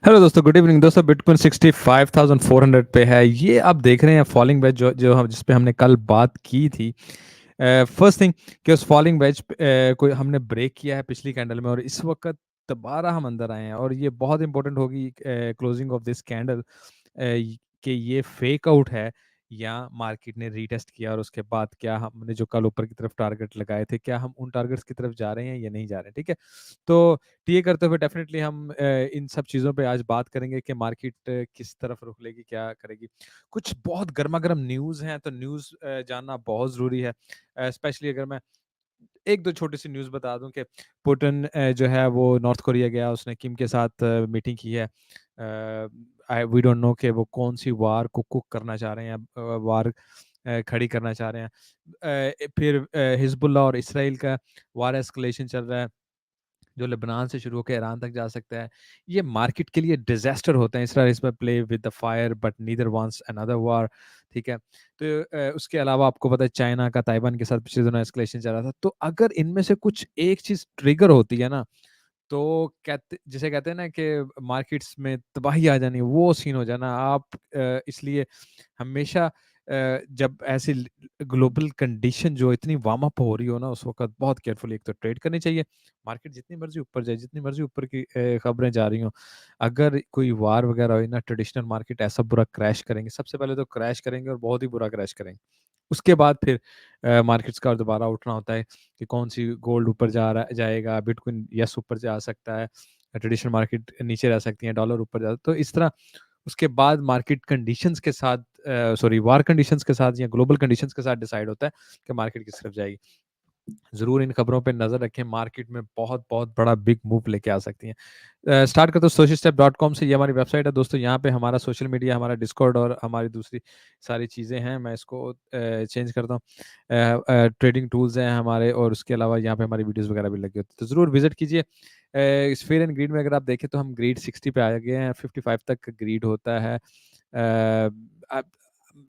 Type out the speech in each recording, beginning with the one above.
Hello दोस्तों, good evening दोस्तों। Bitcoin 65,400 पे है। ये आप देख रहे हैं फॉलिंग वेज जो जो हम जिस पे हमने कल बात की थी। फर्स्ट थिंग कि उस फॉलिंग वेज को हमने ब्रेक किया है पिछली कैंडल में, और इस वक्त दोबारा हम अंदर आए हैं। और ये बहुत इंपॉर्टेंट होगी क्लोजिंग ऑफ दिस कैंडल कि ये फेक आउट है या मार्केट ने रीटेस्ट किया, और उसके बाद क्या हमने जो कल ऊपर की तरफ टारगेट लगाए थे, क्या हम उन टारगेट्स की तरफ जा रहे हैं या नहीं जा रहे हैं। ठीक है, तो ये करते हुए डेफिनेटली हम इन सब चीज़ों पे आज बात करेंगे कि मार्केट किस तरफ रुख लेगी, क्या करेगी। कुछ बहुत गर्मा-गर्म न्यूज़ हैं, तो न्यूज़ जानना बहुत ज़रूरी है। स्पेशली अगर मैं एक दो छोटी-सी न्यूज़ बता दूँ कि पुतिन जो है वो नॉर्थ कोरिया गया, उसने किम के साथ मीटिंग की है। आई वी डोंट नो कि वो कौन-सी वार को कुक करना चाह रहे हैं, वार खड़ी करना चाह रहे हैं। फिर हिज़्बुल्लाह और इसराइल का वार एस्केलेशन चल रहा है, जो लेबनान से शुरू होकर ईरान तक जा सकता है। ये मार्केट के लिए डिज़ास्टर होते हैं। इसराइल इसमें play with the fire but neither wants another war. ठीक है? तो उसके अलावा आपको पता है चाइना का ताइवान के साथ पिछले दिनों एस्केलेशन चल रहा था। तो अगर इनमें से कुछ एक चीज़ ट्रिगर होती है ना, तो कहते जिसे कहते हैं ना कि मार्केट्स में तबाही आ जानी, वो सीन हो जाना। आप इसलिए हमेशा जब ऐसी ग्लोबल कंडीशन जो इतनी वार्म अप हो रही हो ना, उस वक़्त बहुत केयरफुली एक तो ट्रेड करनी चाहिए। मार्केट जितनी मर्ज़ी ऊपर जाए, जितनी मर्ज़ी ऊपर की खबरें जा रही हों, अगर कोई वार वगैरह हुई ना, ट्रेडिशनल मार्केट ऐसा बुरा क्रैश करेंगे। सबसे पहले तो क्रैश करेंगे, और बहुत ही बुरा क्रैश करेंगे। उसके बाद फिर मार्केट्स का दोबारा उठना होता है कि कौन-सी गोल्ड ऊपर जा रहा जाएगा, बिटकॉइन यस ऊपर जा सकता है, ट्रेडिशनल मार्केट नीचे रह सकती है, डॉलर ऊपर जा, तो इस तरह उसके बाद मार्केट कंडीशंस के साथ सॉरी वार कंडीशंस के साथ या ग्लोबल कंडीशंस के साथ डिसाइड होता है कि मार्केट किस तरफ जाएगी। ज़रूर इन खबरों पे नज़र रखें, मार्केट में बहुत-बहुत बड़ा बिग मूव लेके आ सकती हैं। स्टार्ट करते हैं socialstep.com से। ये हमारी वेबसाइट है दोस्तों। यहाँ पे हमारा सोशल मीडिया, हमारा डिस्कॉर्ड और हमारी दूसरी सारी चीज़ें हैं। मैं इसको चेंज करता हूँ। ट्रेडिंग टूल्स हैं हमारे, और उसके अलावा यहाँ पे हमारी वीडियोज़ वगैरह भी लगी होती है, तो ज़रूर विज़िट कीजिए। इस फेयर एंड ग्रीड में अगर आप देखें तो हम ग्रीड 60 पे आ गए हैं, 55 तक ग्रीड होता है। अब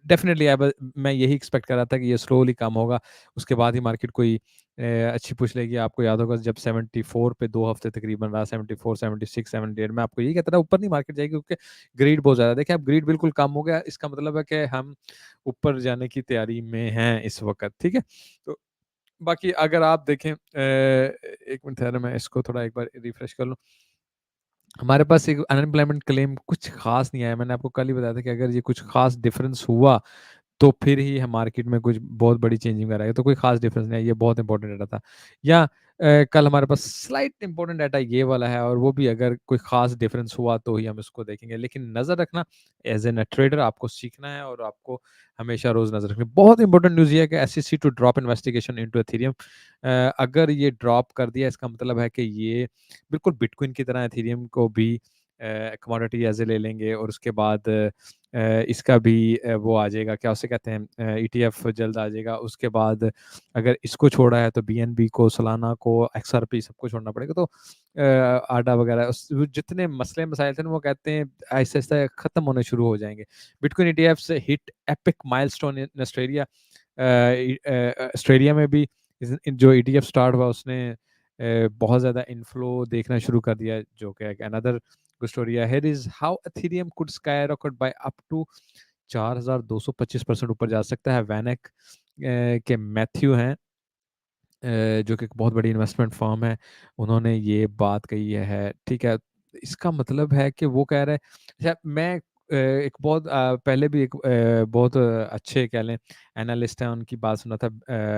डेफ़िनिटली अब मैं यही एक्सपेक्ट कर रहा था कि ये स्लोली कम होगा, उसके बाद ही मार्केट कोई अच्छी पुश लेगी। आपको याद होगा जब 74 पे 2 हफ्ते तकरीबन रहा, 74, 76, 78, मैं आपको यही कहता था ऊपर नहीं मार्केट जाएगी, क्योंकि ग्रीड बहुत ज़्यादा है। देखिए अब ग्रीड बिल्कुल कम हो गया, इसका मतलब है कि हम ऊपर जाने की तैयारी में हैं इस वक़्त, ठीक है? तो बाकी अगर आप देखें 1 मिनट ठहरें, मैं इसको थोड़ा एक बार रिफ्रेश कर लूँ। हमारे पास एक अनएम्प्लॉयमेंट क्लेम कुछ ख़ास नहीं आया। मैंने आपको कल ही बताया था कि अगर ये कुछ ख़ास डिफ़रेंस हुआ, तो फिर ही हम मार्केट में कुछ बहुत बड़ी चेंजिंग वगैरह आएगी। तो कोई ख़ास डिफ़रेंस नहीं है, ये बहुत इंपॉर्टेंट डाटा था। या कल हमारे पास स्लाइट इंपॉर्टेंट डाटा ये वाला है, और वो भी अगर कोई ख़ास डिफ़रेंस हुआ तो ही हम इसको देखेंगे। लेकिन नज़र रखना, एज़ एन अ ट्रेडर आपको सीखना है, और आपको हमेशा रोज़ नज़र रखनी है। बहुत इंपॉर्टेंट न्यूज़ ये है कि SEC to drop investigation into Ethereum. अगर ये ड्रॉप कर दिया, इसका मतलब है कि ये बिल्कुल बिटकॉइन की तरह एथेरियम को भी कमोडिटी एज़ ए ले लेंगे, और उसके बाद इसका भी वो आ जाएगा, क्या उसे कहते हैं, ईटीएफ जल्द आ जाएगा। उसके बाद अगर इसको छोड़ा है तो बीएनबी को, सोलाना को, एक्सआरपी सबको छोड़ना पड़ेगा। तो आडा वगैरह वो जितने मसले मसाइल थे ना, वो कहते हैं आहिस्ता-आहिस्ता खत्म होने शुरू हो जाएँगे। Bitcoin ETFs hit epic milestone in Australia. Australia में भी जो ईटीएफ स्टार्ट हुआ, उसने बहुत ज़्यादा इन्फ्लो देखना शुरू कर दिया, जो कि एक अनदर गुड स्टोरी है। Here is how Ethereum could skyrocket by up to 4225% ऊपर जा सकता है। वैनेक के मैथ्यू हैं, जो कि एक बहुत बड़ी इन्वेस्टमेंट फर्म है, उन्होंने ये बात कही है, ठीक है? इसका मतलब है कि वो कह रहे हैं, अच्छा मैं एक बहुत पहले भी एक बहुत अच्छे कह लें एनालिस्ट हैं, उनकी बात सुना था,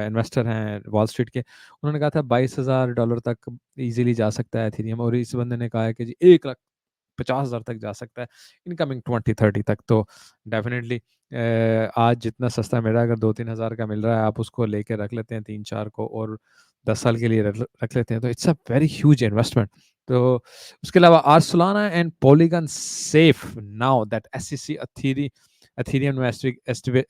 इन्वेस्टर हैं वॉल स्ट्रीट के, उन्होंने कहा था $22,000 तक ईज़िली जा सकता है एथेरियम, और इस बंदे ने कहा है कि जी 1,50,000 तक जा सकता है इनकमिंग 2030 तक। तो डेफ़िनेटली आज जितना सस्ता मिल रहा है, अगर 2-3 हज़ार का मिल रहा है, आप उसको लेके रख लेते हैं 3-4 को, और 10 साल के लिए रख लेते हैं, तो it's a very huge investment. तो उसके अलावा are Solana and Polygon safe now that SEC Ethereum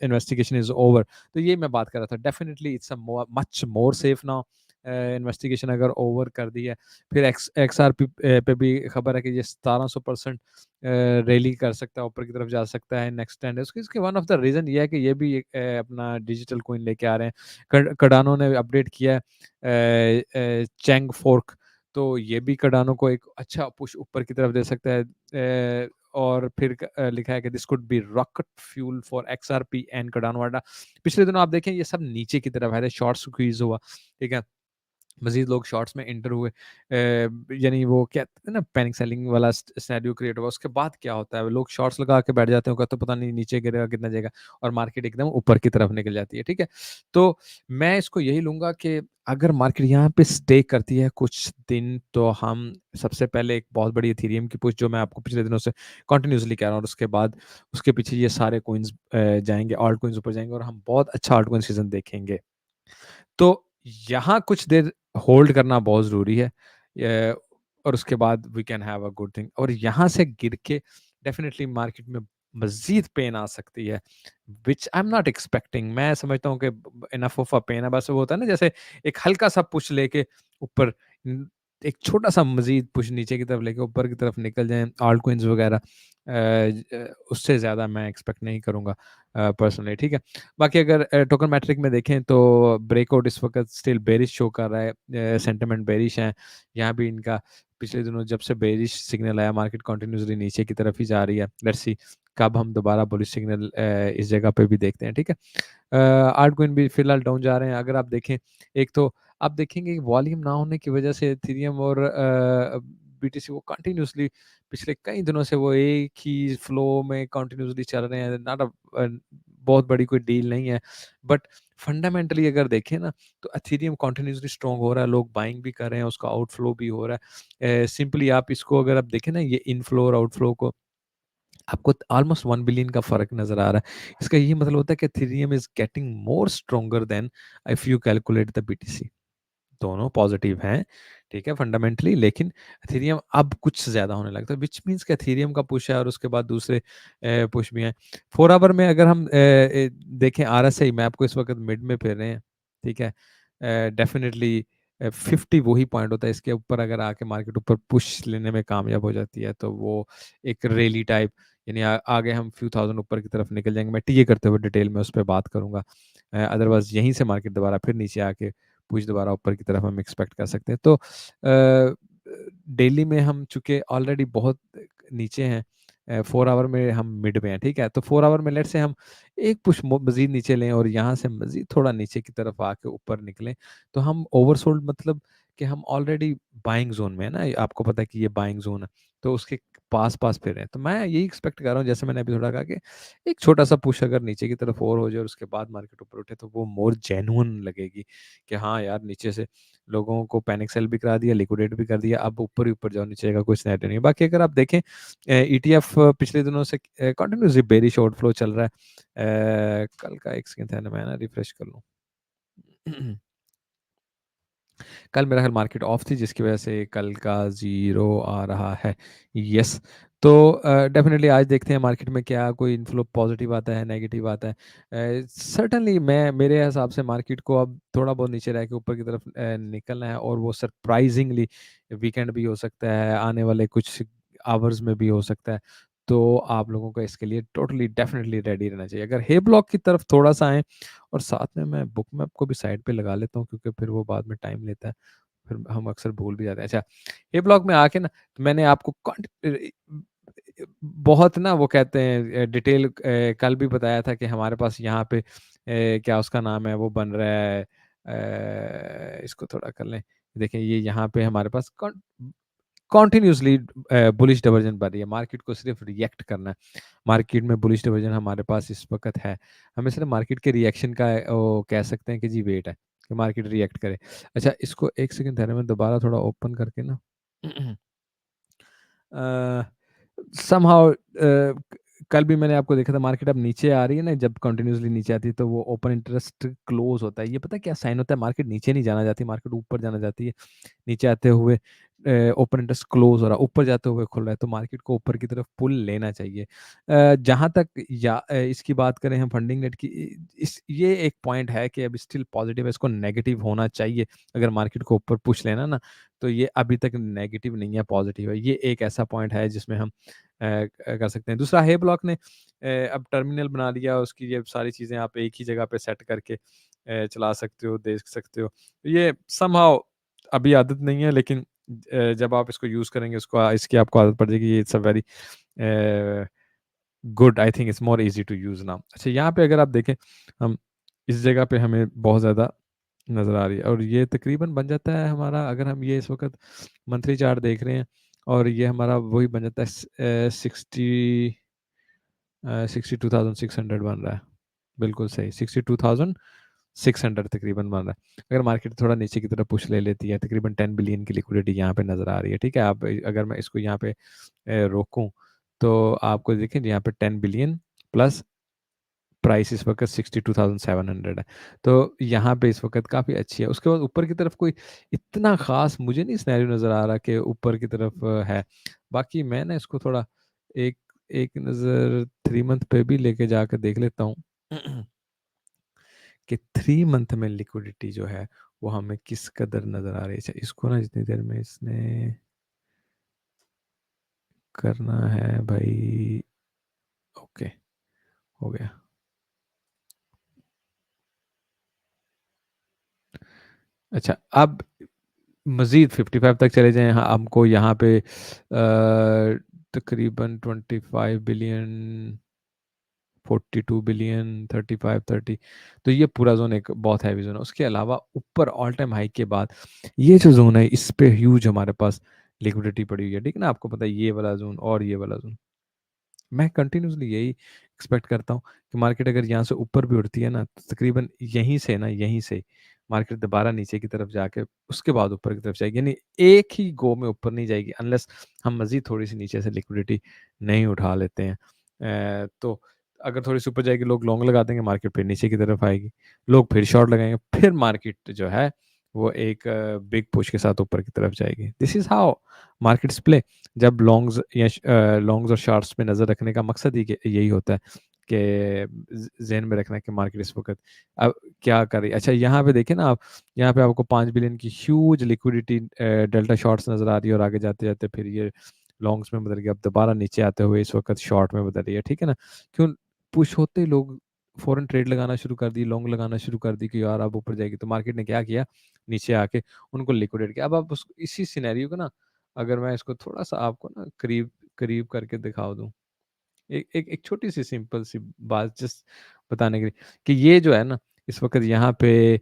investigation is over. तो ये मैं बात कर रहा था, definitely it's a much more safe now. Investigation अगर ओवर कर दी है, फिर एक्सआरपी पे भी खबर है कि ये 1700% रैली कर सकता है, ऊपर की तरफ जा सकता है नेक्स्ट 10 डेज़। इसके वन ऑफ द रीज़न ये है कि ये भी एक अपना डिजिटल कॉइन लेके आ रहे हैं। कार्डानो ने अपडेट किया है चैंग फोर्क, तो ये भी कार्डानो को एक अच्छा पुश ऊपर की तरफ दे सकता है। और फिर लिखा है कि this could be rocket fuel for XRP and Cardano वाडा। पिछले दिनों आप देखें ये सब नीचे की तरफ है, शॉर्ट स्क्वीज हुआ, ठीक है। मज़ीद लोग शॉर्ट्स में एंटर हुए, यानी वो कहते हैं ना पैनिक सेलिंग वाला सिनेरियो क्रिएट हुआ। उसके बाद क्या होता है, लोग शॉर्ट्स लगा के बैठ जाते हैं, तो पता नहीं नीचे गिरेगा कितना जाएगा, और मार्केट एकदम ऊपर की तरफ निकल जाती है, ठीक है। तो मैं इसको यही लूंगा कि अगर मार्केट यहाँ पे स्टे करती है कुछ दिन, तो हम सबसे पहले एक बहुत बड़ी इथेरियम की पुश, जो मैं आपको पिछले दिनों से कंटिन्यूसली कह रहा हूँ, और उसके बाद उसके पीछे ये सारे कोइंस जाएंगे, ऑल्ट कोइंस ऊपर जाएंगे, और हम बहुत अच्छा ऑल्ट कोइन सीजन देखेंगे। तो यहाँ कुछ देर होल्ड करना बहुत ज़रूरी है, और उसके बाद we can have a good thing, और यहाँ से गिर के डेफिनिटली मार्केट में मज़ीद पेन आ सकती है, which I am not expecting. मैं समझता हूँ कि इनफ ऑफ अ पेन है, बस वो होता है ना जैसे एक हल्का-सा पुश लेके ऊपर, एक छोटा-सा मज़ीद पुश नीचे की तरफ लेके ऊपर की तरफ निकल जाएँ ऑल्ट कॉइन्स वगैरह, उससे ज़्यादा मैं एक्सपेक्ट नहीं करूँगा पर्सनली, ठीक है। बाकी अगर टोकन मैट्रिक में देखें तो ब्रेकआउट इस वक्त स्टिल बेरिश शो कर रहा है, सेंटिमेंट बेरिश है। यहाँ भी इनका पिछले दिनों जब से बेरिश सिग्नल आया, मार्केट कंटिन्यूसली नीचे की तरफ ही जा रही है। लेट्स सी कब हम दोबारा बुलिश सिग्नल इस जगह पे भी देखते हैं, ठीक है। आल्ट कॉइन भी फिलहाल डाउन जा रहे हैं। अगर आप देखें, एक तो आप देखेंगे कि वॉल्यूम ना होने की वजह से इथेरियम और बीटीसी वो कंटिन्यूसली पिछले कई दिनों से वो एक ही फ्लो में कंटिन्यूसली चल रहे हैं। नॉट अ बहुत बड़ी कोई डील नहीं है, बट फंडामेंटली अगर देखें ना, तो एथेरियम कंटिन्यूसली स्ट्रांग हो रहा है, लोग बाइंग भी कर रहे हैं, उसका आउटफ्लो भी हो रहा है। सिंपली आप इसको अगर आप देखें ना, ये इनफ्लो और आउटफ्लो को, आपको ऑलमोस्ट 1 बिलियन का फ़र्क नज़र आ रहा है। इसका ये मतलब होता है कि Ethereum is getting more stronger than if you calculate the BTC. दोनों पॉजिटिव हैं, ठीक है, फंडामेंटली, लेकिन एथेरियम अब कुछ ज़्यादा होने लगता है, व्हिच मीन्स कि एथेरियम का पुश है, और उसके बाद दूसरे पुश भी हैं। 4 आवर में अगर हम देखें आरएसआई, मैं आपको इस वक़्त मिड में फिर रहे हैं, ठीक है। डेफिनिटली 50 वही पॉइंट होता है, इसके ऊपर अगर आके मार्केट ऊपर पुश लेने में कामयाब हो जाती है, तो वो एक रैली टाइप, यानी आगे हम फ्यू थाउज़ेंड ऊपर की तरफ निकल जाएँगे। मैं टीए करते हुए डिटेल में उस पे बात करूँगा। अदरवाइज़ यहीं से मार्केट दोबारा फिर नीचे आके कुछ दोबारा ऊपर की तरफ हम एक्सपेक्ट कर सकते हैं। तो डेली में हम चूँकि ऑलरेडी बहुत नीचे हैं, 4 आवर में हम मिड में हैं, ठीक है? तो 4 आवर में लेट्स से हम एक पुश मज़ीद नीचे लें, और यहाँ से मज़ीद थोड़ा नीचे की तरफ आके ऊपर निकलें, तो हम ओवरसोल्ड, मतलब कि हम ऑलरेडी बाइंग ज़ोन में हैं ना, आपको पता है कि ये बाइंग ज़ोन है, तो उसके पास-पास फिर हैं। तो मैं यही एक्सपेक्ट कर रहा हूँ, जैसे मैंने अभी थोड़ा कहा कि एक छोटा-सा पुश अगर नीचे की तरफ और हो जाए, और उसके बाद मार्केट ऊपर उठे, तो वो मोर जेन्युइन लगेगी कि हाँ यार, नीचे से लोगों को पैनिक सेल भी करा दिया, लिक्विडेट भी कर दिया, अब ऊपर ही ऊपर जाओ, नीचे का कोई सिनेरियो नहीं है। बाकी अगर आप देखें, ईटीएफ पिछले दिनों से कंटिन्यूअसली बेरिश आउटफ्लो चल रहा है। कल का एक सेकंड है ना, मैं ना रिफ्रेश कर लूँ। कल मेरा ख़्याल मार्केट ऑफ थी, जिसकी वजह से कल का ज़ीरो आ रहा है। यस। तो डेफ़िनेटली आज देखते हैं मार्केट में क्या कोई इन्फ्लो पॉज़िटिव आता है, नेगेटिव आता है। सर्टेनली मैं मेरे हिसाब से मार्केट को अब थोड़ा बहुत नीचे रह के ऊपर की तरफ निकलना है, और वो सरप्राइज़िंगली वीकेंड भी हो सकता है, आने वाले कुछ आवर्स में भी हो सकता है। तो आप लोगों को इसके लिए टोटली डेफ़िनेटली रेडी रहना चाहिए। अगर हे ब्लॉक की तरफ थोड़ा-सा आएँ, और साथ में मैं बुक मैप को भी साइड पे लगा लेता हूँ, क्योंकि फिर वो बाद में टाइम लेता है। फिर हम अक्सर भूल भी जाते हैं। अच्छा, ये ब्लॉग में आके ना, तो मैंने आपको बहुत ना वो कहते हैं डिटेल कल भी बताया था कि हमारे पास यहाँ पे क्या उसका नाम है वो बन रहा है, इसको थोड़ा कर लें। देखिए ये यहाँ पे हमारे पास कंटिन्यूअसली बुलिश डाइवर्जन बन रही है। मार्केट को सिर्फ रिएक्ट करना है। मार्केट में बुलिश डाइवर्जन हमारे पास इस वक़्त है। हमें सिर्फ मार्केट के रिएक्शन का वो कह सकते हैं कि जी वेट है, कि मार्केट रिएक्ट करे। अच्छा, इसको 1 सेकंड ठहरें, मैं दोबारा थोड़ा ओपन करके ना अ, समहाउ कल भी मैंने आपको देखा था, मार्केट अब नीचे आ रही है ना, जब कंटिन्यूअसली नीचे आती है, तो वो ओपन इंटरेस्ट क्लोज़ होता है। ये पता है क्या साइन होता है? मार्केट नीचे नहीं जाना चाहती, मार्केट ऊपर जाना चाहती है। नीचे आते हुए ओपन इंटरेस्ट क्लोज़ हो रहा है, ऊपर जाते हुए खुल रहा है, तो मार्केट को ऊपर की तरफ पुल लेना चाहिए। जहाँ तक इसकी बात करें हम फंडिंग रेट की, इस ये एक पॉइंट है कि अब स्टिल पॉज़िटिव है, इसको नेगेटिव होना चाहिए। अगर मार्केट को ऊपर पुश लेना ना, तो ये अभी तक नेगेटिव नहीं है, पॉज़िटिव है। ये एक ऐसा पॉइंट है जिसमें हम कर सकते हैं। दूसरा, हे ब्लॉक ने अब टर्मिनल बना लिया, उसकी ये सारी चीज़ें आप एक ही जगह पे सेट करके चला सकते हो, देख सकते हो। ये समहाउ अभी आदत नहीं है, लेकिन जब आप इसको यूज़ करेंगे उसको इसकी आपको आदत पड़ जाएगी। It's a very good, I think it's more easy to use now. अच्छा, यहाँ पे अगर आप देखें, हम इस जगह पे हमें बहुत ज़्यादा नज़र आ रही है और ये तकरीबन बन जाता है हमारा, अगर हम ये इस वक़्त मंथली चार्ट देख रहे हैं और ये हमारा वही बन जाता है 62,600 बन रहा है। बिल्कुल सही, 62,600 तकरीबन बन रहा है। अगर मार्केट थोड़ा नीचे की तरफ पुश ले लेती है, तकरीबन 10 बिलियन की लिक्विडिटी यहाँ पे नज़र आ रही है, ठीक है? आप अगर मैं इसको यहाँ पे रोकूँ, तो आपको देखें यहाँ पे 10 बिलियन प्लस प्राइस इस वक़्त 62,700 है। तो यहाँ पे इस वक़्त काफ़ी अच्छी है। उसके बाद ऊपर की तरफ कोई इतना ख़ास मुझे नहीं सिनेरियो नज़र आ रहा कि ऊपर की तरफ है। बाकी मैं ना इसको थोड़ा एक एक नज़र 3 मंथ पे भी लेके जाकर देख लेता हूँ कि 3 मंथ में लिक्विडिटी जो है वो हमें किस कदर नज़र आ रही है। अच्छा, इसको ना जितनी देर में इसने करना है भाई। ओके, हो गया। अच्छा, अब मज़ीद 55 तक चले जाएँ, हाँ, हमको यहाँ पे तकरीबन 25 बिलियन, 42 बिलियन, 35, 30, तो ये पूरा ज़ोन एक बहुत हैवी ज़ोन है। उसके अलावा ऊपर ऑल टाइम हाई के बाद ये जो ज़ोन है, इस पे ह्यूज हमारे पास लिक्विडिटी पड़ी हुई है, ठीक है ना? आपको पता है ये वाला ज़ोन और ये वाला ज़ोन। मैं कंटिन्यूअसली यही एक्सपेक्ट करता हूँ कि मार्केट अगर यहाँ से ऊपर भी उठती है ना, तो तकरीबन यहीं से ना, यहीं से मार्केट दोबारा नीचे की तरफ जाके उसके बाद ऊपर की तरफ जाएगी। यानी एक ही गो में ऊपर नहीं जाएगी अनलेस हम मज़ीद थोड़ी-सी नीचे से लिक्विडिटी नहीं उठा लेते हैं। तो अगर थोड़ी-सी ऊपर जाएगी, लोग लॉन्ग लगा देंगे, मार्केट फिर नीचे की तरफ आएगी। लोग फिर शॉर्ट लगाएँगे, फिर मार्केट जो है वो एक बिग पुश के साथ ऊपर की तरफ जाएगी। This is how markets play. जब लॉन्ग्स और शॉर्ट्स पे नज़र रखने का मकसद ही यही होता है कि ज़हन में रखना है कि मार्केट इस वक़्त अब क्या कर रही है। अच्छा, यहाँ पे देखिए ना आप, यहाँ पे आपको 5 बिलियन की ह्यूज लिक्विडिटी डेल्टा शॉर्ट्स नज़र आ रही है और आगे जाते-जाते फिर ये लॉन्ग्स में बदल गया। अब दोबारा नीचे आते हुए इस वक़्त शॉर्ट में बदल रही है, ठीक है ना? क्यों? पुश होते ही लोग फ़ौरन ट्रेड लगाना शुरू कर दी, लॉन्ग लगाना शुरू कर दी कि यार अब ऊपर जाएगी। तो मार्केट ने क्या किया? नीचे आके उनको लिक्विडेट किया। अब आप उस इसी सिनेरियो को ना, अगर मैं इसको थोड़ा-सा आपको ना करीब करीब करके दिखा दूँ। एक एक एक छोटी-सी सिंपल सी बात जस्ट बताने के लिए कि ये जो है ना, इस वक़्त यहाँ पे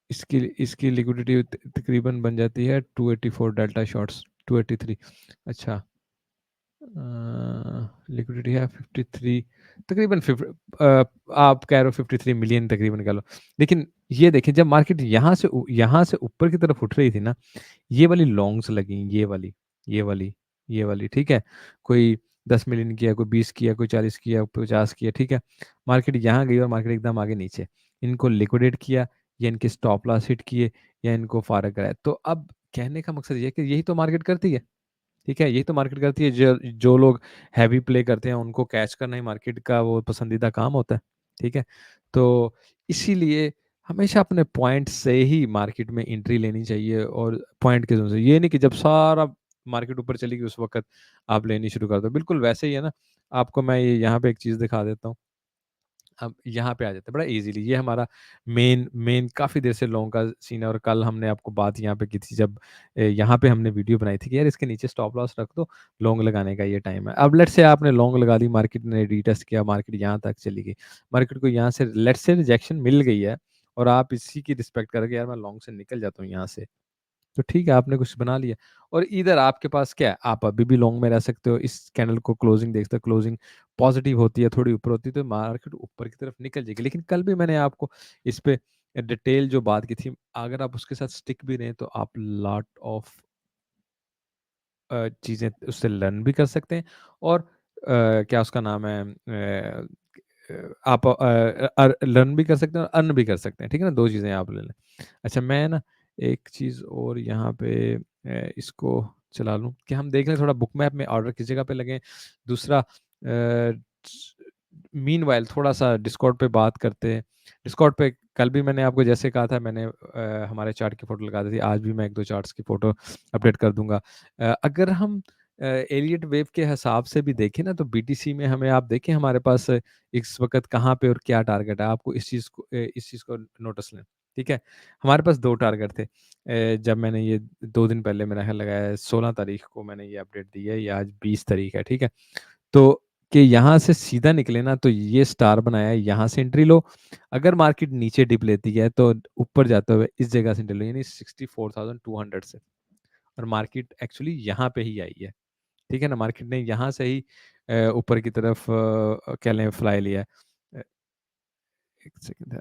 इसकी इसकी लिक्विडिटी तकरीबन बन जाती है 284 डेल्टा शॉट्स, 283। अच्छा, लिक्विडिटी है 53, तकरीबन आप कह रहे हो 53 मिलियन तकरीबन कह लो। लेकिन ये देखें, जब मार्केट यहाँ से ऊपर की तरफ उठ रही थी ना, ये वाली लॉन्ग्स लगी, ये वाली, ये वाली, ठीक है? कोई 10 मिलियन किया, कोई 20 किया, कोई 40 किया, 50 किया, ठीक है? मार्केट यहाँ गई और मार्केट एकदम आगे नीचे। इनको लिक्विडेट किया या इनके स्टॉप लॉस हिट किए या इनको फ़ारग कराया। तो अब कहने का मकसद ये है कि यही तो मार्केट करती है, ठीक है? यही तो मार्केट करती है। जो जो लोग हैवी प्ले करते हैं, उनको कैच करना ही मार्केट का वो पसंदीदा काम होता है, ठीक है? तो इसीलिए हमेशा अपने पॉइंट से ही मार्केट में एंट्री लेनी चाहिए और पॉइंट के ज़ोन से। ये नहीं कि जब सारा मार्केट ऊपर चली गई उस वक़्त आप लेनी शुरू कर दो। बिल्कुल वैसे ही है ना, आपको मैं ये यहाँ पे एक चीज़ दिखा देता हूँ। अब यहाँ पे आ जाते हैं बड़ा ईज़िली। ये हमारा मेन मेन काफ़ी देर से लॉन्ग का सीन है और कल हमने आपको बात यहाँ पे की थी जब यहाँ पे हमने वीडियो बनाई थी कि यार इसके नीचे स्टॉप लॉस रख दो, लॉन्ग लगाने का ये टाइम है। अब लेट्स से आपने लॉन्ग लगा ली, मार्केट ने रीटेस्ट किया, मार्केट यहाँ तक चली गई। मार्केट को यहाँ से लेट्स से रिजेक्शन मिल गई है और आप इसी की रिस्पेक्ट करके यार मैं लॉन्ग से निकल जाता हूँ यहाँ से। तो ठीक है, आपने कुछ बना लिया और इधर आपके पास क्या है, आप अभी भी लॉन्ग में रह सकते हो। इस कैंडल को क्लोजिंग देखते हो, क्लोजिंग पॉजिटिव होती है, थोड़ी ऊपर होती है तो मार्केट ऊपर की तरफ निकल जाएगी। लेकिन कल भी मैंने आपको इस पे डिटेल जो बात की थी, अगर आप उसके साथ स्टिक भी रहें तो आप लॉट ऑफ चीज़ें उससे लर्न भी कर सकते हैं और क्या उसका नाम है, आप लर्न भी कर सकते हैं और अर्न भी कर सकते हैं, ठीक है ना? 2 चीज़ें आप ले लें। अच्छा, मैं ना एक चीज़ और यहाँ पे इसको चला लूँ कि हम देख लें थोड़ा बुक मैप में ऑर्डर किस जगह पे लगे। दूसरा मीनवाइल थोड़ा-सा डिस्कॉर्ड पे बात करते हैं। डिस्कॉर्ड पे कल भी मैंने आपको जैसे कहा था, मैंने हमारे चार्ट की फ़ोटो लगा दी थी। आज भी मैं 1-2 चार्ट्स की फ़ोटो अपडेट कर दूँगा। अगर हम एलियट वेव के हिसाब से भी देखें ना, तो बीटीसी में हमें आप देखें हमारे पास इस वक़्त कहाँ पे और क्या टारगेट है। आपको इस चीज़ को नोटिस लें, ठीक है? हमारे पास 2 टारगेट थे। जब मैंने ये 2 दिन पहले मेरा ख़्याल लगाया है 16 तारीख को मैंने ये अपडेट दी है, ये आज 20 तारीख है, ठीक है? तो कि यहाँ से सीधा निकले ना तो ये स्टार बनाया है, यहाँ से एंट्री लो। अगर मार्केट नीचे डिप लेती है तो ऊपर जाते हुए इस जगह से एंट्री लो यानी 64,200 से और मार्केट एक्चुअली यहाँ पे ही आई है, ठीक है ना? मार्केट ने यहाँ से ही ऊपर की तरफ क्या लें फ्लाई लिया है। अ, 1 सेकंड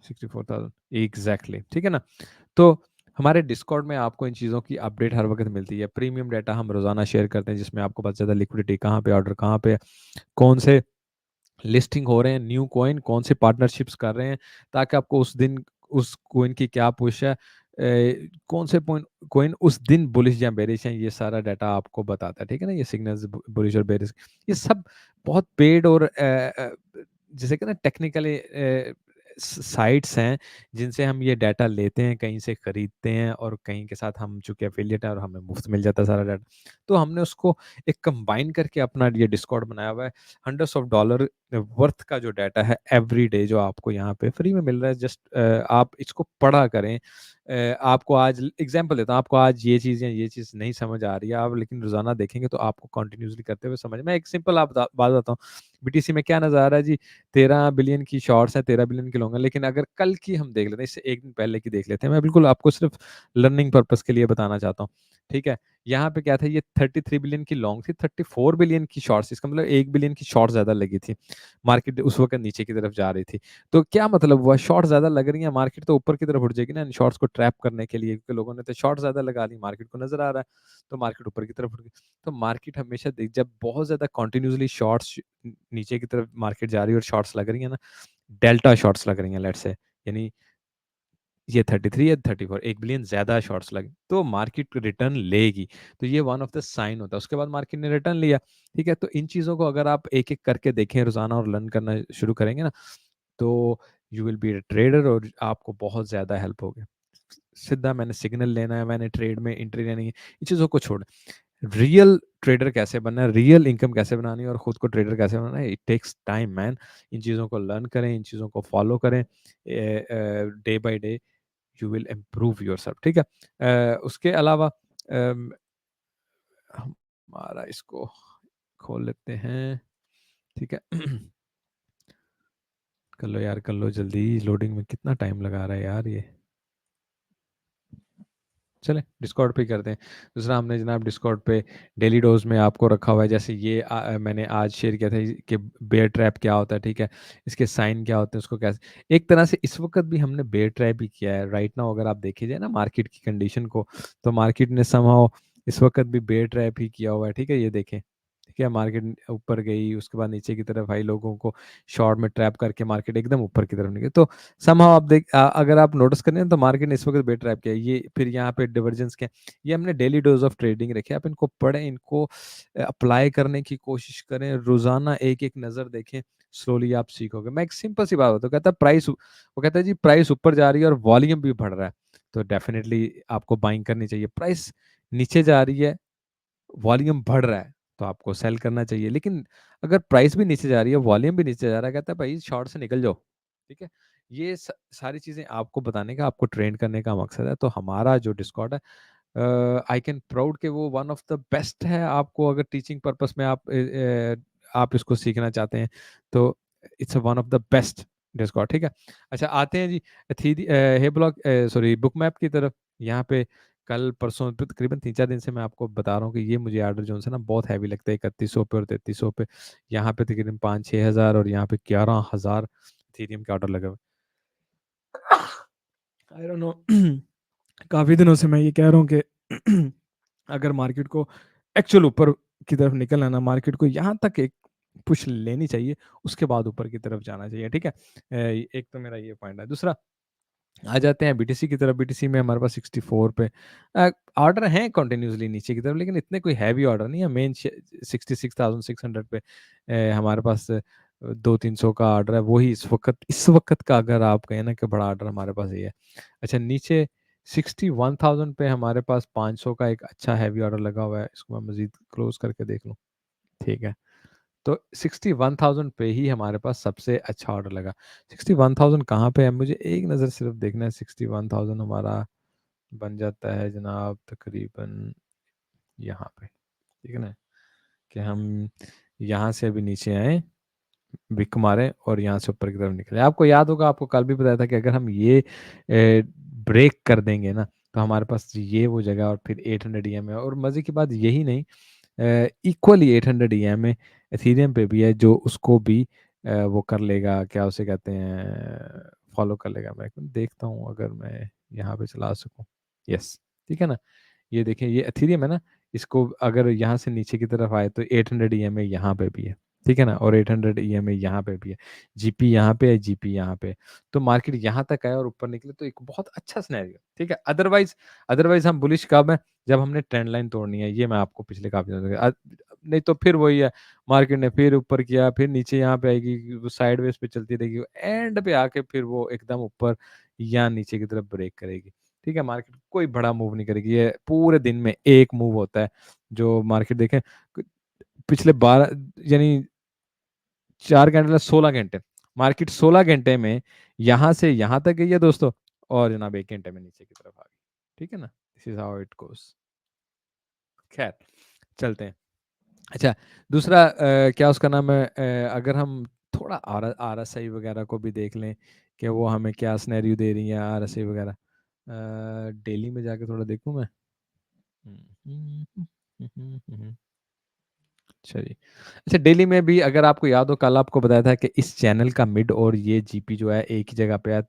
64,000 एग्ज़ैक्टली, ठीक है ना? तो हमारे डिस्कॉर्ड में आपको इन चीज़ों की अपडेट हर वक़्त मिलती है। प्रीमियम डाटा हम रोज़ाना शेयर करते हैं जिसमें आपको पता चलता है लिक्विडिटी कहाँ पे, ऑर्डर कहाँ पे है, कौन से लिस्टिंग हो रहे हैं, न्यू कॉइन कौन से पार्टनरशिप्स कर रहे हैं, ताकि आपको उस दिन उस कॉइन की क्या पुश है, कौन से पॉइंट कॉइन उस दिन बुलिश या बेरिश है, ये सारा डाटा आपको बताता है, ठीक है ना? ये सिग्नल्स बुलिश और बेरिश ये सब बहुत पेड और जिसे कहते हैं टेक्निकली साइट्स हैं जिनसे हम ये डाटा लेते हैं, कहीं से खरीदते हैं और कहीं के साथ हम चूँकि एफिलिएट है और हमें मुफ्त मिल जाता है सारा डाटा। तो हमने उसको एक कंबाइन करके अपना ये डिस्कॉर्ड बनाया हुआ है। हंड्रेड्स ऑफ डॉलर वर्थ का जो डाटा है एवरी डे जो आपको यहाँ पे फ्री में मिल रहा है जस्ट आप इसको पढ़ा करें। आपको आज एग्जांपल देता हूँ, आपको आज ये चीज़ या ये चीज़ नहीं समझ आ रही है, आप लेकिन रोज़ाना देखेंगे तो आपको कंटिन्यूअसली करते हुए समझ मैं एक सिंपल आप बात बताता हूँ। बीटीसी में क्या नज़र आ रहा है जी, 13 बिलियन की शॉर्ट्स हैं, 13 बिलियन की लॉन्ग है, लेकिन अगर कल की हम देख लेते हैं, इससे 1 दिन पहले की देख लेते हैं। मैं बिल्कुल आपको सिर्फ लर्निंग पर्पज़ के लिए बताना चाहता हूँ, ठीक है? यहाँ पे क्या था ये 33 बिलियन की लॉन्ग थी, 34 बिलियन की शॉर्ट्स इसका मतलब 1 बिलियन की शॉर्ट ज़्यादा लगी थी। मार्केट उस वक़्त नीचे की तरफ जा रही थी। तो क्या मतलब हुआ शॉर्ट ज़्यादा लग रही है, मार्केट तो ऊपर की तरफ उठ जाएगी ना इन शॉर्ट्स को ट्रैप करने के लिए क्योंकि लोगों ने तो शॉर्ट ज़्यादा लगा ली, मार्केट को नज़र आ रहा है, तो मार्केट ऊपर की तरफ उठ गई। तो मार्केट हमेशा देख जब बहुत ज़्यादा कंटीन्यूअसली शॉर्ट्स नीचे की तरफ मार्केट जा रही है और शॉर्ट्स लग रही है ना, डेल्टा शॉर्ट्स लग रही हैं लेट्स से यानी ये 33 या 34 1 बिलियन ज़्यादा शॉर्ट्स लगे, तो मार्केट रिटर्न लेगी। तो ये वन ऑफ द साइन होता है। उसके बाद मार्केट ने रिटर्न लिया, ठीक है? तो इन चीज़ों को अगर आप एक-एक करके देखें रोज़ाना और लर्न करना शुरू करेंगे ना, तो you will be a trader और आपको बहुत ज़्यादा हेल्प होगी। सीधा मैंने सिग्नल लेना है, मैंने ट्रेड में एंट्री लेनी है, इन चीज़ों को छोड़ रियल ट्रेडर कैसे बनना है, रियल इनकम कैसे बनानी है और खुद को ट्रेडर कैसे बनाना है, इट टेक्स टाइम मैन। इन चीज़ों को लर्न करें, इन चीज़ों को फॉलो करें day by day you will improve yourself, ठीक है? उसके अलावा हमारा इसको खोल लेते हैं, ठीक है? कर लो यार, कर लो जल्दी, लोडिंग में कितना टाइम लगा रहा है यार ये। चलें डिस्कॉर्ड पे ही करते हैं। दूसरा हमने जनाब डिस्कॉर्ड पे डेली डोज़ में आपको रखा हुआ है जैसे ये मैंने आज शेयर किया था कि बेयर ट्रैप क्या होता है, ठीक है? इसके साइन क्या होते हैं, उसको कैसे एक तरह से इस वक़्त भी हमने बेयर ट्रैप ही किया है। राइट नाउ अगर आप देखी जाए ना मार्केट की कंडीशन को, तो मार्केट ने समहाउ इस वक़्त भी बेयर ट्रैप ही किया हुआ है, ठीक है? ये देखें, ठीक है? मार्केट ऊपर गई, उसके बाद नीचे की तरफ आई, लोगों को शॉर्ट में ट्रैप करके मार्केट एकदम ऊपर की तरफ निकली। तो समहाउ आप अगर आप नोटिस करें ना तो मार्केट ने इस वक़्त बेयर ट्रैप किया है। ये फिर यहाँ पे डिवर्जेंस क्या है, ये हमने डेली डोज़ ऑफ ट्रेडिंग रखे हैं। आप इनको पढ़ें, इनको अप्लाई करने की कोशिश करें, रोज़ाना एक-एक नज़र देखें, स्लोली आप सीखोगे। मैं एक सिंपल सी बात बताता हूँ, कहता है प्राइस वो कहता है जी प्राइस ऊपर जा रही है और वॉल्यूम भी बढ़ रहा है, तो डेफ़िनिटली आपको बाइंग करनी चाहिए। प्राइस नीचे जा रही है, वॉल्यूम बढ़ रहा है, तो आपको सेल करना चाहिए। लेकिन अगर प्राइस भी नीचे जा रही है, वॉल्यूम भी नीचे जा रहा है, कहता है भाई शॉर्ट से निकल जाओ, ठीक है? ये सारी चीज़ें आपको बताने का, आपको ट्रेन करने का मकसद है। तो हमारा जो डिस्कॉर्ड है आई कैन प्राउड कि वो वन ऑफ द बेस्ट है आपको अगर टीचिंग पर्पस में आप इसको सीखना चाहते हैं, तो it's one of the best Discord, ठीक है? अच्छा आते हैं जी हे ब्लॉग सॉरी बुक मैप की तरफ। यहाँ पे कल परसों तो तकरीबन 3-4 दिन से मैं आपको बता रहा हूँ कि ये मुझे ऑर्डर जो है ना बहुत हैवी लगता है 3100 पे और 3300 पे। यहाँ पे तकरीबन 5-6 हज़ार और यहाँ पे 11,000 इथेरियम के ऑर्डर लगे हुए। आई डोंट नो काफ़ी दिनों से मैं ये कह रहा हूँ कि अगर मार्केट को एक्चुअल ऊपर की तरफ निकलना है ना, मार्केट को यहाँ तक एक पुश लेनी चाहिए, उसके बाद ऊपर की तरफ जाना चाहिए, ठीक है? एक तो मेरा ये पॉइंट है। दूसरा आ जाते हैं बीटीसी की तरफ। बीटीसी में हमारे पास 64 पे ऑर्डर हैं कंटिन्यूअसली नीचे की तरफ, लेकिन इतने कोई हैवी ऑर्डर नहीं है। मेन 66,600 पे हमारे पास 200-300 का ऑर्डर है, वही इस वक्त का अगर आप कहें ना कि बड़ा ऑर्डर हमारे पास ये है। अच्छा नीचे 61,000 पे हमारे पास 500 का एक अच्छा हैवी ऑर्डर लगा हुआ है, इसको मैं मज़ीद क्लोज़ करके देख लूँ, ठीक है। तो 61,000 पे ही हमारे पास सबसे अच्छा ऑर्डर लगा। 61,000 कहाँ पे है? मुझे एक नज़र सिर्फ देखना है। 61,000 हमारा बन जाता है जनाब तकरीबन यहाँ पे, ठीक है ना? कि हम यहाँ से अभी नीचे आए, विक मारे और यहाँ से ऊपर की तरफ निकले। आपको याद होगा, आपको कल भी बताया था कि अगर हम ये ब्रेक कर देंगे ना, तो हमारे पास ये वो जगह और फिर 800 ईएम है। और मज़े की बात यही नहीं, इक्वली 800 ईएम एथीरियम पे भी है, जो उसको भी वो कर लेगा, क्या उसे कहते हैं, फॉलो कर लेगा। मैं देखता हूँ अगर मैं यहाँ पे चला सकूँ। यस, ठीक है ना? ये देखें, ये एथीरियम है ना, इसको अगर यहाँ से नीचे की तरफ आए तो 800 ईएमए यहाँ पे भी है, ठीक है ना? और 800 ईएमए यहाँ पे भी है, जीपी यहाँ पे है, जीपी यहाँ पे है। तो मार्केट यहाँ तक आया और ऊपर निकले तो एक बहुत अच्छा सिनेरियो, ठीक है। अदरवाइज अदरवाइज हम बुलिश कब है? जब हमने ट्रेंड लाइन तोड़नी है। ये मैं आपको पिछले काफी दिनों से नहीं तो फिर वही है, मार्केट ने फिर ऊपर किया, फिर नीचे यहाँ पे आएगी, वो साइडवेज पे चलती रहेगी, एंड पे आके फिर वो एकदम ऊपर या नीचे की तरफ ब्रेक करेगी, ठीक है। मार्केट कोई बड़ा मूव नहीं करेगी, ये पूरे दिन में एक मूव होता है जो मार्केट देखें पिछले 12 यानी 4 घंटे 16 घंटे, मार्केट 16 घंटे में यहाँ से यहाँ तक गई है दोस्तों, और जनाब 1 घंटे में नीचे की तरफ आ गई, ठीक है ना? This is how it goes. खैर, चलते हैं। अच्छा, दूसरा क्या उसका नाम है, अगर हम थोड़ा आर एस आई वगैरह को भी देख लें कि वो हमें क्या स्नैरियो दे रही है, आर एस आई वगैरह। डेली में जाके थोड़ा देखूं मैं। अच्छा जी। अच्छा, डेली में भी अगर आपको याद हो, कल आपको बताया था कि इस चैनल का मिड और ये जीपी जो है एक ही जगह पे है,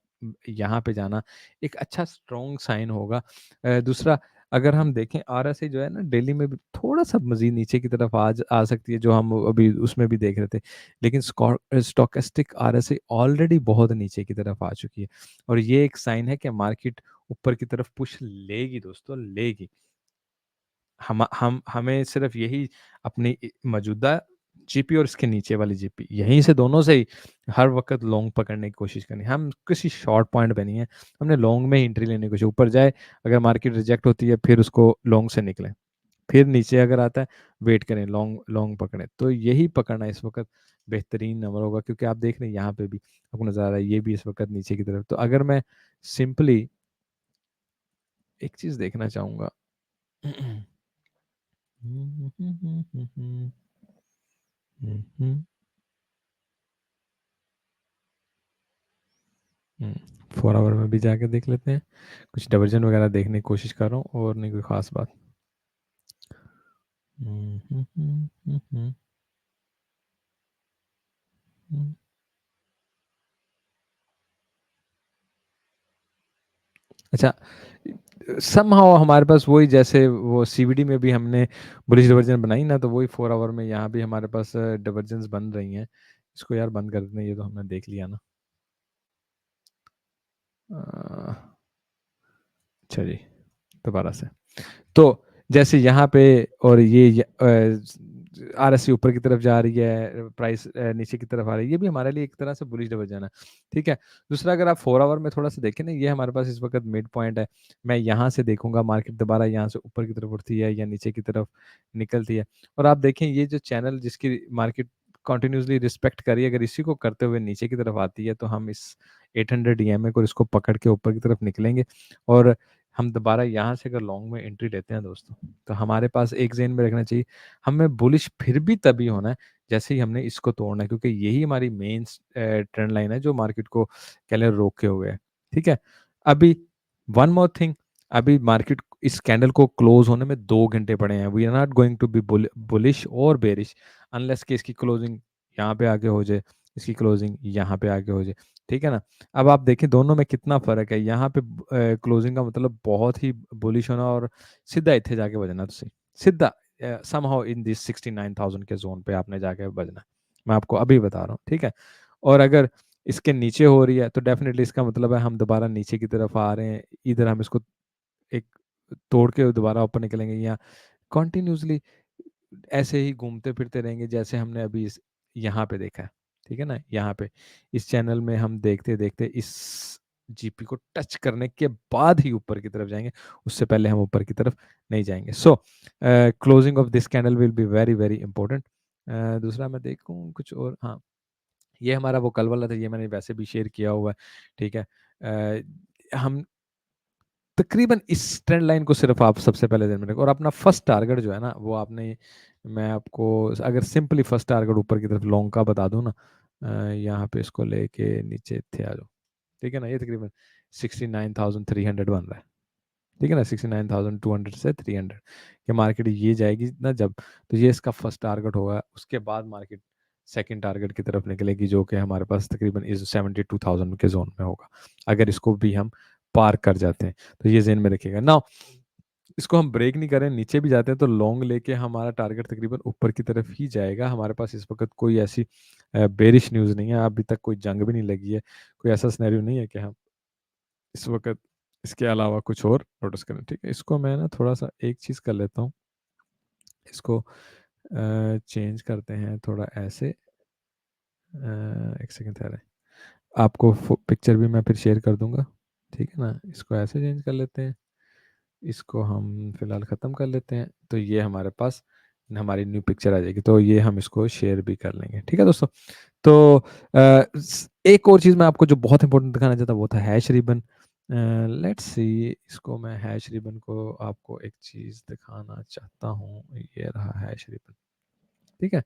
यहाँ पे जाना एक अच्छा स्ट्रॉन्ग साइन होगा। दूसरा, अगर हम देखें आरएसआई जो है ना, डेली में भी थोड़ा सा मजीद नीचे की तरफ आ सकती है, जो हम अभी उसमें भी देख रहे थे। लेकिन स्टोकेस्टिक आरएसआई ऑलरेडी बहुत नीचे की तरफ आ चुकी है, और ये एक साइन है कि मार्केट ऊपर की तरफ पुश लेगी दोस्तों, लेगी। हम हमें सिर्फ यही अपनी मौजूदा जीपी और इसके नीचे वाली जीपी, यहीं से दोनों से ही हर वक्त लॉन्ग पकड़ने की कोशिश करनी है। हम किसी शॉर्ट पॉइंट पे नहीं है, हमने लॉन्ग में ही एंट्री लेने की कोशिश, ऊपर जाए, अगर मार्केट रिजेक्ट होती है फिर उसको लॉन्ग से निकलें, फिर नीचे अगर आता है वेट करें, लॉन्ग लॉन्ग पकड़ें। तो यही पकड़ना इस वक्त बेहतरीन नंबर होगा, क्योंकि आप देख रहे हैं यहाँ पे भी आपको नजर आ रहा है, ये भी इस वक्त नीचे की तरफ। तो अगर मैं सिंपली एक चीज देखना चाहूंगा हम्म 4 आवर में भी जाके देख लेते हैं। कुछ डाइवर्जन वगैरह देखने की कोशिश कर रहा हूँ, और नहीं कोई खास बात। हम्म, हम्म, हम्म, हम्म, हम्म, हम्म। अच्छा, समहाउ हमारे पास वही, जैसे वो सीवीडी में भी हमने बुलिश डाइवर्जन बनाई ना, तो वही 4 आवर में यहाँ भी हमारे पास डाइवर्जेंस बन रही हैं। इसको यार बंद कर देते हैं, ये तो हमने देख लिया ना। अच्छा जी, दोबारा से। तो जैसे यहाँ पे, और ये आरएससी ऊपर की तरफ जा रही है, प्राइस नीचे की तरफ आ रही है, ये भी हमारे लिए एक तरह से बुलिश डिवीजन है, ठीक है। दूसरा, अगर आप 4 आवर में थोड़ा सा देखें ना, ये हमारे पास इस वक्त मिड पॉइंट है। मैं यहाँ से देखूंगा मार्केट दोबारा यहाँ से ऊपर की तरफ उठती है या नीचे की तरफ निकलती है। और आप देखें, ये जो चैनल जिसकी मार्केट कंटिन्यूसली रिस्पेक्ट करी, अगर इसी को करते हुए नीचे की तरफ आती है, तो हम इस 800 ईएमए को इसको पकड़ के ऊपर की तरफ निकलेंगे। और हम दोबारा यहाँ से अगर लॉन्ग में एंट्री लेते हैं दोस्तों, तो हमारे पास एक जेन में रखना चाहिए, हमें बुलिश फिर भी तभी होना है जैसे ही हमने इसको तोड़ना है, क्योंकि यही हमारी मेन ट्रेंड लाइन है जो मार्केट को कह लें रोके हुए है, ठीक है। अभी वन मोर थिंग, अभी मार्केट इस कैंडल को क्लोज होने में 2 घंटे पड़े हैं। We are not going to be bullish और बेरिश अनलेस कि इसकी क्लोजिंग यहाँ पे आके हो जाए, इसकी क्लोजिंग यहाँ पे आके हो जाए, ठीक है ना। अब आप देखें दोनों में कितना फर्क है। यहाँ पे क्लोजिंग का मतलब बहुत ही बुलिश होना, और सीधा इतने जाके बजना, तुसी सीधा समहाउ इन दिस 69,000 के जोन पे आपने जाके बजना। मैं आपको अभी बता रहा हूँ, ठीक है। और अगर इसके नीचे हो रही है तो डेफिनेटली इसका मतलब है हम दोबारा नीचे की तरफ आ रहे हैं, इधर हम इसको एक तोड़ के दोबारा ऊपर निकलेंगे, या कॉन्टिन्यूसली ऐसे ही घूमते फिरते रहेंगे जैसे हमने अभी यहाँ पे देखा है, ठीक है ना। यहाँ पे इस चैनल में हम देखते देखते इस जीपी को टच करने के बाद ही ऊपर की तरफ जाएंगे, उससे पहले हम ऊपर की तरफ नहीं जाएंगे। सो closing of this candle will be very very important. दूसरा मैं देखूँ कुछ और, हाँ, ये हमारा वो कल वाला था, ये मैंने वैसे भी शेयर किया हुआ है, ठीक है। हम तकरीबन इस ट्रेंड लाइन को सिर्फ आप सबसे पहले ध्यान में रखें, और अपना फर्स्ट टारगेट जो है ना वो आपने, मैं आपको अगर सिंपली फर्स्ट टारगेट ऊपर की तरफ लॉन्ग का बता दूं ना, यहाँ पे इसको लेके नीचे थे आ जाओ, ठीक है ना, ये तकरीबन 69,300 बन रहा है, ठीक है ना, 69,200 से 300 कि मार्केट ये जाएगी ना जब, तो ये इसका फर्स्ट टारगेट होगा, उसके बाद मार्केट सेकंड टारगेट की तरफ निकलेगी जो कि हमारे पास तकरीबन इस 72,000 के जोन में होगा, अगर इसको भी हम पार कर जाते हैं, तो ये जेन में रखिएगा ना। इसको हम ब्रेक नहीं करें, नीचे भी जाते हैं तो लॉन्ग लेके हमारा टारगेट तकरीबन ऊपर की तरफ ही जाएगा, हमारे पास इस वक्त कोई ऐसी बेरिश न्यूज़ नहीं है, अभी तक कोई जंग भी नहीं लगी है, कोई ऐसा सिनेरियो नहीं है कि हम इस वक्त इसके अलावा कुछ और नोटिस करें, ठीक है। इसको मैं ना थोड़ा सा एक चीज़ कर लेता हूँ, इसको चेंज करते हैं थोड़ा ऐसे, एक सेकंड ठहरे, आपको पिक्चर भी मैं फिर शेयर कर दूंगा, ठीक है ना, इसको ऐसे चेंज कर लेते हैं, इसको हम फिलहाल ख़त्म कर लेते हैं, तो ये हमारे पास हमारी न्यू पिक्चर आ जाएगी, तो ये हम इसको शेयर भी कर लेंगे, ठीक है दोस्तों। तो एक और चीज़ मैं आपको जो बहुत इंपॉर्टेंट दिखाना चाहता वो था हैश रिबन। लेट्स सी, इसको मैं हैश रिबन को आपको एक चीज़ दिखाना चाहता हूँ, ये रहा हैश रिबन, ठीक है।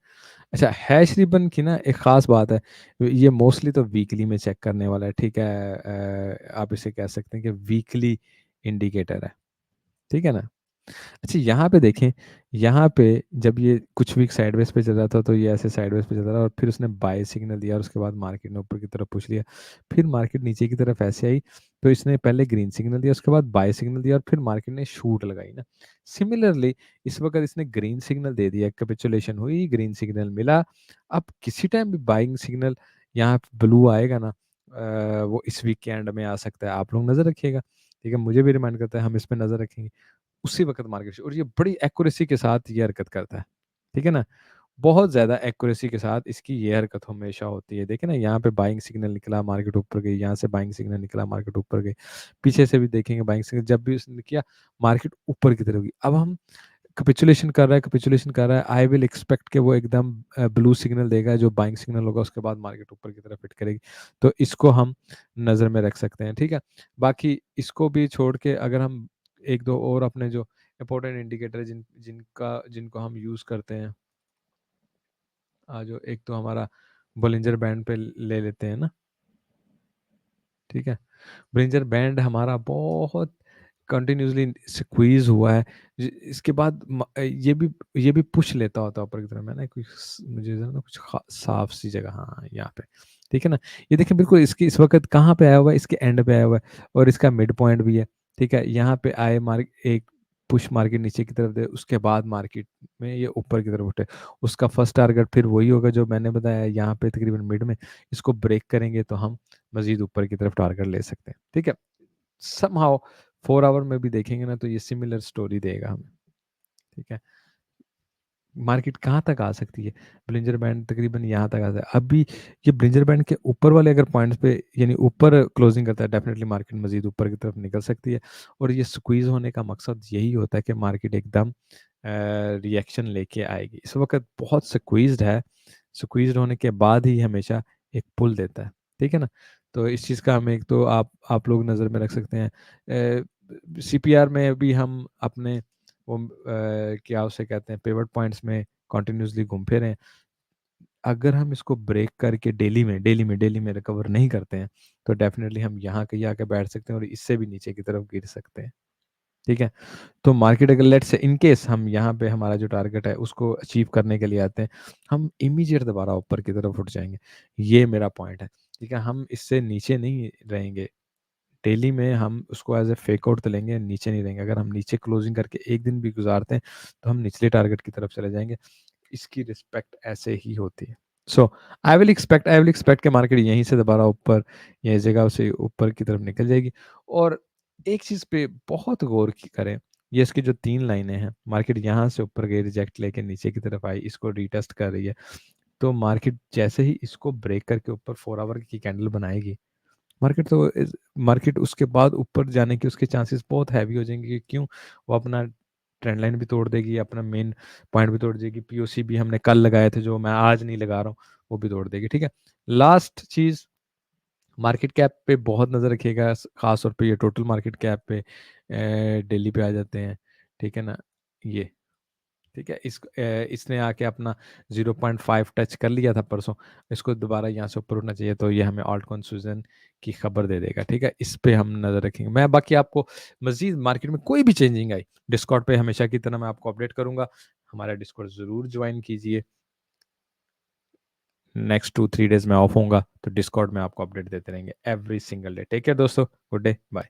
अच्छा, हैश रिबन की ना एक ख़ास बात है, ये मोस्टली तो वीकली में चेक करने वाला है, ठीक है। आप इसे कह सकते हैं कि वीकली इंडिकेटर है, ठीक है ना। अच्छा, यहाँ पे देखें, यहाँ पे जब ये कुछ वीक साइडवेज पे चल रहा था तो ये ऐसे साइडवेज पे चल रहा, और फिर उसने बाय सिग्नल दिया, और उसके बाद मार्केट ने ऊपर की तरफ पुश लिया, फिर मार्केट नीचे की तरफ ऐसे आई, तो इसने पहले ग्रीन सिग्नल दिया, उसके बाद बाय सिग्नल दिया, और फिर मार्केट ने शूट लगाई ना। सिमिलरली इस वक्त इसने ग्रीन सिग्नल दे दिया, कैपिचुलेशन हुई, ग्रीन सिग्नल मिला, अब किसी टाइम भी बाइंग सिग्नल यहाँ ब्लू आएगा ना, वो इस वीक के एंड में आ सकता है, आप लोग नज़र रखिएगा, ठीक है, मुझे भी रिमाइंड करता है, हम इस पर नज़र रखेंगे उसी वक़्त मार्केट से, और ये बड़ी एक्यूरेसी के साथ ये हरकत करता है, ठीक है ना? बहुत ज़्यादा एक्यूरेसी के साथ इसकी ये हरकत हमेशा होती है। देखिए ना, यहाँ पे बाइंग सिग्नल निकला, मार्केट ऊपर गई, यहाँ से बाइंग सिग्नल निकला, मार्केट ऊपर गई। पीछे से भी देखेंगे बाइंग सिग्नल, जब भी उसने किया, मार्केट ऊपर की तरफ गई। अब हम कैपिचुलेशन कर रहा है, आई विल एक्सपेक्ट कि वो एकदम ब्लू सिग्नल देगा, जो बाइंग सिग्नल होगा, उसके बाद मार्केट ऊपर की तरफ हिट करेगी। तो इसको हम नज़र में रख सकते हैं, ठीक है? बाकी इसको भी छोड़ के अगर हम 1-2 और अपने जो इम्पोर्टेंट इंडिकेटर है जिनको हम यूज़ करते हैं, जो एक तो हमारा बोलिंजर बैंड पे ले लेते हैं ना, ठीक है? ब्रिंजर बैंड हमारा बहुत कंटिन्यूअसली स्क्वीज हुआ है, इसके बाद ये भी पुश लेता होता है ऊपर की तरफ, मैं ना कुछ मुझे ना कुछ साफ सी जगह, हाँ यहाँ पे, ठीक है ना। ये देखिए बिल्कुल इसकी इस वक्त कहाँ पे आया हुआ है, इसके एंड पे आया हुआ है, और इसका मिड पॉइंट भी है, ठीक है। यहाँ पे आए मार्क एक पुश मार्केट नीचे की तरफ दे, उसके बाद मार्केट में ये ऊपर की तरफ उठे, उसका फर्स्ट टारगेट फिर वही होगा जो मैंने बताया, यहाँ पे तकरीबन मिड में, इसको ब्रेक करेंगे तो हम मजीद ऊपर की तरफ टारगेट ले सकते हैं, ठीक है। समहाउ 4 आवर में भी देखेंगे ना तो ये सिमिलर स्टोरी देगा हमें, ठीक है। मार्केट कहाँ तक आ सकती है, ब्लिंजर बैंड तकरीबन यहाँ तक आता है अभी, ये ब्लिंजर बैंड के ऊपर वाले अगर पॉइंट्स पे यानी ऊपर क्लोजिंग करता है, डेफिनेटली मार्केट मजीद ऊपर की तरफ निकल सकती है, और ये स्क्वीज होने का मकसद यही होता है कि मार्केट एकदम रिएक्शन लेके आएगी। इस वक्त बहुत स्क्वीज्ड है, स्क्वीज्ड होने के बाद ही हमेशा एक पुल देता है, ठीक है ना। तो इस चीज़ का हम एक तो आप लोग नज़र में रख सकते हैं। सीपीआर में भी हम अपने वो क्या उसे कहते हैं पिवट पॉइंट्स में कंटिन्यूअसली घूम फिरे हैं, अगर हम इसको ब्रेक करके डेली में रिकवर नहीं करते हैं, तो डेफिनेटली हम यहाँ कहीं आके बैठ सकते हैं, और इससे भी नीचे की तरफ गिर सकते हैं, ठीक है। तो मार्केट अगर लेट्स से इन केस हम यहाँ पे हमारा जो टारगेट है उसको अचीव करने के लिए आते हैं, हम इमीडिएट दोबारा ऊपर की तरफ उठ जाएंगे, ये मेरा पॉइंट है, ठीक है। हम इससे नीचे नहीं रहेंगे, डेली में हम उसको एज ए फेक आउट तो लेंगे, नीचे नहीं रहेंगे। अगर हम नीचे क्लोजिंग करके एक दिन भी गुजारते हैं तो हम निचले टारगेट की तरफ चले जाएंगे, इसकी रिस्पेक्ट ऐसे ही होती है। सो आई विल एक्सपेक्ट कि मार्केट यहीं से दोबारा ऊपर, यह जगह से ऊपर की तरफ निकल जाएगी। और एक चीज़ पे बहुत गौर करें, ये इसकी जो 3 लाइनें हैं, मार्केट यहाँ से ऊपर गई, रिजेक्ट लेके नीचे की तरफ आई, इसको रीटेस्ट कर रही है, तो मार्केट जैसे ही इसको ब्रेक करके ऊपर 4 आवर की कैंडल बनाएगी, मार्केट उसके बाद ऊपर जाने के उसके चांसेस बहुत हैवी हो जाएंगे, क्यों, वो अपना ट्रेंड लाइन भी तोड़ देगी, अपना मेन पॉइंट भी तोड़ देगी, पीओसी भी हमने कल लगाए थे जो मैं आज नहीं लगा रहा हूँ वो भी तोड़ देगी। ठीक है, लास्ट चीज, मार्केट कैप पे बहुत नज़र रखिएगा, खास तौर पे ये टोटल मार्केट कैप पे डेली पे आ जाते हैं। ठीक है ना, ये ठीक है, इसने आके अपना 0.5 टच कर लिया था परसों, इसको दोबारा यहाँ से ऊपर उठना चाहिए, तो ये हमें ऑल्ट कॉन्फ्यूजन की खबर दे देगा। ठीक है, इस पे हम नज़र रखेंगे। मैं बाकी आपको मजीद मार्केट में कोई भी चेंजिंग आई डिस्कॉर्ड पे हमेशा की तरह मैं आपको अपडेट करूंगा। हमारा डिस्कॉर्ड ज़रूर ज्वाइन कीजिए। नेक्स्ट 2-3 डेज में ऑफ होऊंगा, तो डिस्कॉर्ड में आपको अपडेट देते रहेंगे every single day. Take care दोस्तों, गुड डे, बाय।